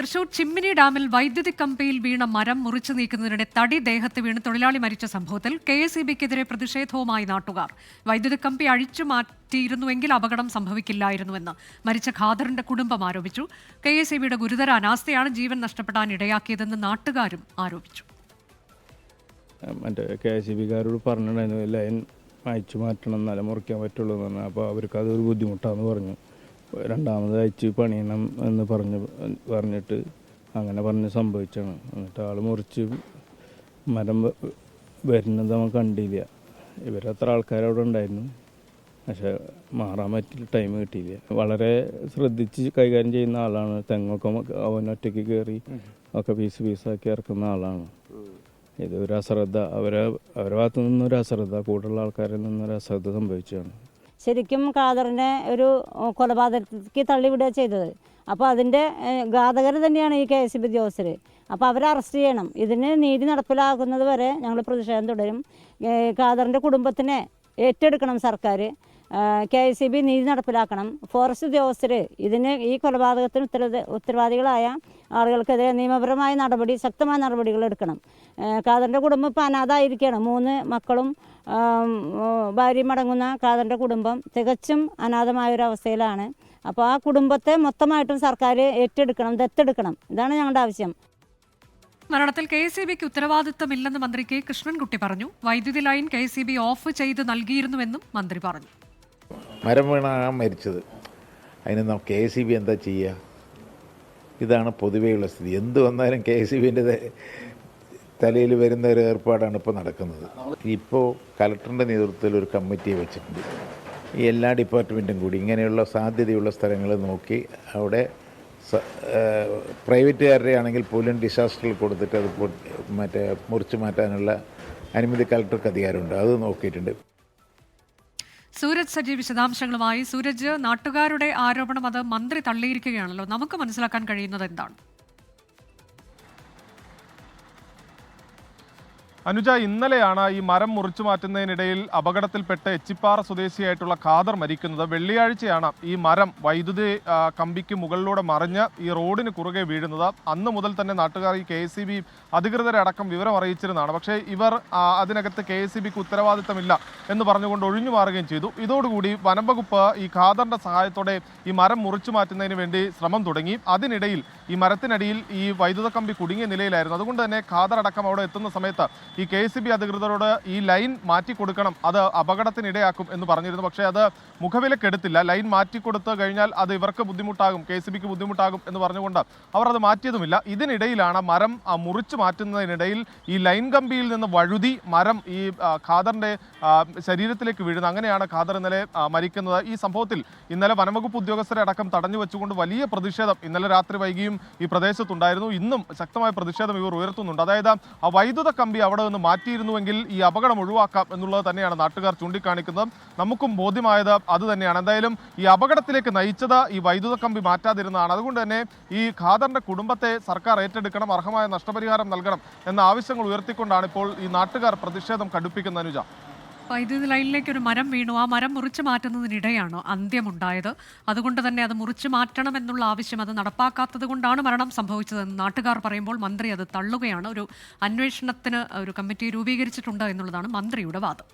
തൃശൂർ ചിമ്മിനി ഡാമിൽ വൈദ്യുതി കമ്പിയിൽ വീണ മരം മുറിച്ചു നീക്കുന്നതിനിടെ തടി ദേഹത്ത് വീണ് തൊഴിലാളി മരിച്ച സംഭവത്തിൽ KSEBക്കെതിരെ പ്രതിഷേധവുമായി നാട്ടുകാർ. വൈദ്യുതി കമ്പി അഴിച്ചു മാറ്റിയിരുന്നുവെങ്കിൽ അപകടം സംഭവിക്കില്ലായിരുന്നുവെന്ന് മരിച്ച ഖാദറിന്റെ കുടുംബം ആരോപിച്ചു. KSEBയുടെ ഗുരുതര അനാസ്ഥയാണ് ജീവൻ നഷ്ടപ്പെടാൻ ഇടയാക്കിയതെന്ന് നാട്ടുകാരും ആരോപിച്ചു. KSEBക്കാരോട് പറഞ്ഞിട്ടുണ്ടായിരുന്നു ലൈൻ അയച്ചു മാറ്റണം, എന്നാലേ മുറിക്കാൻ പറ്റുള്ളൂ എന്ന് പറഞ്ഞു. അപ്പോൾ അവർക്ക് അതൊരു ബുദ്ധിമുട്ടാണെന്ന് പറഞ്ഞു. രണ്ടാമത് അയച്ച് പണിയണം എന്ന് പറഞ്ഞിട്ട് അങ്ങനെ പറഞ്ഞ് സംഭവിച്ചാണ്. എന്നിട്ട് ആൾ മുറിച്ച് മരം വരുന്നത് നമ്മൾ കണ്ടില്ല. ഇവരത്ര ആൾക്കാരവിടെ ഉണ്ടായിരുന്നു, പക്ഷെ മാറാൻ പറ്റില്ല, ടൈം കിട്ടിയില്ല. വളരെ ശ്രദ്ധിച്ച് കൈകാര്യം ചെയ്യുന്ന ആളാണ്. തെങ്ങൊക്കെ അവനൊറ്റയ്ക്ക് കയറി ഒക്കെ പീസാക്കി ഇറക്കുന്ന ആളാണ്. ഇത് ഒരു അശ്രദ്ധ, അവരെ ഭാഗത്തു നിന്നൊരു അശ്രദ്ധ, കൂടുതലുള്ള ആൾക്കാരിൽ നിന്നൊരു അശ്രദ്ധ സംഭവിച്ചതാണ്. ശരിക്കും ഖാദറിനെ ഒരു കൊലപാതകത്തിലേക്ക് തള്ളിവിടുക ചെയ്തത്. അപ്പോൾ അതിൻ്റെ ഘാതകർ തന്നെയാണ് ഈ KSEB ഉദ്യോഗസ്ഥർ. അപ്പോൾ അവരെ അറസ്റ്റ് ചെയ്യണം. ഇതിന് നീതി നടപ്പിലാക്കുന്നത് വരെ ഞങ്ങൾ പ്രതിഷേധം തുടരും. ഖാദറിൻ്റെ കുടുംബത്തിനെ ഏറ്റെടുക്കണം സർക്കാർ. KSEB നീതി നടപ്പിലാക്കണം. ഫോറസ്റ്റ് ഉദ്യോഗസ്ഥർ ഈ കൊലപാതകത്തിന് ഉത്തരവാദികളായ ആളുകൾക്കെതിരെ നിയമപരമായ ശക്തമായ നടപടികൾ എടുക്കണം. ഖാദറിൻ്റെ കുടുംബം ഇപ്പോൾ അനാഥമായിരിക്കുകയാണ്. 3 മക്കളും ഭാര്യയും അടങ്ങുന്ന ഖാദറിൻ്റെ കുടുംബം തികച്ചും അനാഥമായൊരവസ്ഥയിലാണ്. അപ്പോൾ ആ കുടുംബത്തെ മൊത്തമായിട്ടും സർക്കാർ ഏറ്റെടുക്കണം, ദത്തെടുക്കണം. ഇതാണ് ഞങ്ങളുടെ ആവശ്യം. മരണത്തിൽ KSEBക്ക് ഉത്തരവാദിത്തമില്ലെന്ന് മന്ത്രി K. കൃഷ്ണൻകുട്ടി പറഞ്ഞു. വൈദ്യുതി ലൈൻ KSEB ഓഫ് ചെയ്ത് നൽകിയിരുന്നുവെന്നും മന്ത്രി പറഞ്ഞു. മരം വീണാണ് മരിച്ചത്. അതിന് KSEB എന്താ ചെയ്യുക? ഇതാണ് പൊതുവെയുള്ള സ്ഥിതി. എന്ത് വന്നാലും KSEBൻ്റെ തലയിൽ വരുന്ന ഒരു ഏർപ്പാടാണ് ഇപ്പോൾ നടക്കുന്നത്. ഇപ്പോൾ കലക്ടറിൻ്റെ നേതൃത്വത്തിൽ ഒരു കമ്മിറ്റിയെ വെച്ചിട്ടുണ്ട്. ഈ എല്ലാ ഡിപ്പാർട്ട്മെൻറ്റും കൂടി ഇങ്ങനെയുള്ള സാധ്യതയുള്ള സ്ഥലങ്ങൾ നോക്കി അവിടെ പ്രൈവറ്റുകാരുടെ ആണെങ്കിൽ പോലും ഡിസാസ്റ്ററിൽ കൊടുത്തിട്ട് അത് മുറിച്ച് മാറ്റാനുള്ള അനുമതി കലക്ടർക്ക് അധികാരമുണ്ട്. അത് നോക്കിയിട്ടുണ്ട്. സൂരജ് സജി വിശദാംശങ്ങളുമായി. സൂരജ്, നാട്ടുകാരുടെ ആരോപണം അത് മന്ത്രി തള്ളിയിരിക്കുകയാണല്ലോ. നമുക്ക് മനസ്സിലാക്കാൻ കഴിയുന്നത് എന്താണ്? അനുജ, ഇന്നലെയാണ് ഈ മരം മുറിച്ചു മാറ്റുന്നതിനിടയിൽ അപകടത്തിൽപ്പെട്ട് എച്ചിപ്പാറ സ്വദേശിയായിട്ടുള്ള ഖാദർ മരിക്കുന്നത്. വെള്ളിയാഴ്ചയാണ് ഈ മരം വൈദ്യുതി കമ്പിക്ക് മുകളിലൂടെ മറിഞ്ഞ് ഈ റോഡിന് കുറുകെ വീഴുന്നത്. അന്ന് മുതൽ തന്നെ നാട്ടുകാർ ഈ KSEB അധികൃതരെ അടക്കം വിവരം അറിയിച്ചിരുന്നതാണ്. പക്ഷേ ഇവർ അതിനകത്ത് KSEBക്ക് ഉത്തരവാദിത്തമില്ല എന്ന് പറഞ്ഞുകൊണ്ട് ഒഴിഞ്ഞു മാറുകയും ചെയ്തു. ഇതോടുകൂടി വനം വകുപ്പ് ഈ ഖാദറിന്റെ സഹായത്തോടെ ഈ മരം മുറിച്ചു മാറ്റുന്നതിന് വേണ്ടി ശ്രമം തുടങ്ങി. അതിനിടയിൽ ഈ മരത്തിനടിയിൽ ഈ വൈദ്യുത കമ്പി കുടുങ്ങിയ നിലയിലായിരുന്നു. അതുകൊണ്ട് തന്നെ ഖാദർ അടക്കം അവിടെ എത്തുന്ന സമയത്ത് ഈ KSEB അധികൃതരോട് ഈ ലൈൻ മാറ്റിക്കൊടുക്കണം, അത് അപകടത്തിനിടയാക്കും എന്ന് പറഞ്ഞിരുന്നു. പക്ഷേ അത് മുഖവിലക്കെടുത്തില്ല. ലൈൻ മാറ്റിക്കൊടുത്തു കഴിഞ്ഞാൽ അത് ഇവർക്ക് ബുദ്ധിമുട്ടാകും, KSEBക്ക് ബുദ്ധിമുട്ടാകും എന്ന് പറഞ്ഞുകൊണ്ട് അവർ അത് മാറ്റിയതുമില്ല. ഇതിനിടയിലാണ് മരം മുറിച്ചു മാറ്റുന്നതിനിടയിൽ ഈ ലൈൻ കമ്പിയിൽ നിന്ന് വഴുതി മരം ഈ ഖാദറിൻ്റെ ശരീരത്തിലേക്ക് വീഴുന്നത്. അങ്ങനെയാണ് ഖാദർ ഇന്നലെ മരിക്കുന്നത്. ഈ സംഭവത്തിൽ ഇന്നലെ വനംവകുപ്പ് ഉദ്യോഗസ്ഥരെ അടക്കം തടഞ്ഞു വെച്ചുകൊണ്ട് വലിയ പ്രതിഷേധം ഇന്നലെ രാത്രി വൈകിയും ഈ പ്രദേശത്തുണ്ടായിരുന്നു. ഇന്നും ശക്തമായ പ്രതിഷേധം ഇവർ ഉയർത്തുന്നുണ്ട്. അതായത് ആ വൈദ്യുത കമ്പി അവിടെ നിന്ന് മാറ്റിയിരുന്നുവെങ്കിൽ ഈ അപകടം ഒഴിവാക്കാം എന്നുള്ളത് തന്നെയാണ് നാട്ടുകാർ ചൂണ്ടിക്കാണിക്കുന്നത്. നമുക്കും ബോധ്യമായത് അത് തന്നെയാണ്. എന്തായാലും ഈ അപകടത്തിലേക്ക് നയിച്ചത് ഈ വൈദ്യുത കമ്പി മാറ്റാതിരുന്നതാണ്. അതുകൊണ്ട് തന്നെ ഈ ഖാദറിന്റെ കുടുംബത്തെ സർക്കാർ ഏറ്റെടുക്കണം, അർഹമായ നഷ്ടപരിഹാരം നൽകണം എന്ന ആവശ്യങ്ങൾ ഉയർത്തിക്കൊണ്ടാണ് ഇപ്പോൾ ഈ നാട്ടുകാർ പ്രതിഷേധം കടുപ്പിക്കുന്ന. അനുജ, വൈദ്യുതി ലൈനിലേക്ക് ഒരു മരം വീണു. ആ മരം മുറിച്ചു മാറ്റുന്നതിനിടെയാണ് അന്ത്യമുണ്ടായത്. അതുകൊണ്ട് തന്നെ അത് മുറിച്ചു മാറ്റണം എന്നുള്ള ആവശ്യം അത് നടപ്പാക്കാത്തത് കൊണ്ടാണ് മരണം സംഭവിച്ചതെന്ന് നാട്ടുകാർ പറയുമ്പോൾ മന്ത്രി അത് തള്ളുകയാണ്. ഒരു അന്വേഷണത്തിന് ഒരു കമ്മിറ്റി രൂപീകരിച്ചിട്ടുണ്ട് എന്നുള്ളതാണ് മന്ത്രിയുടെ വാദം.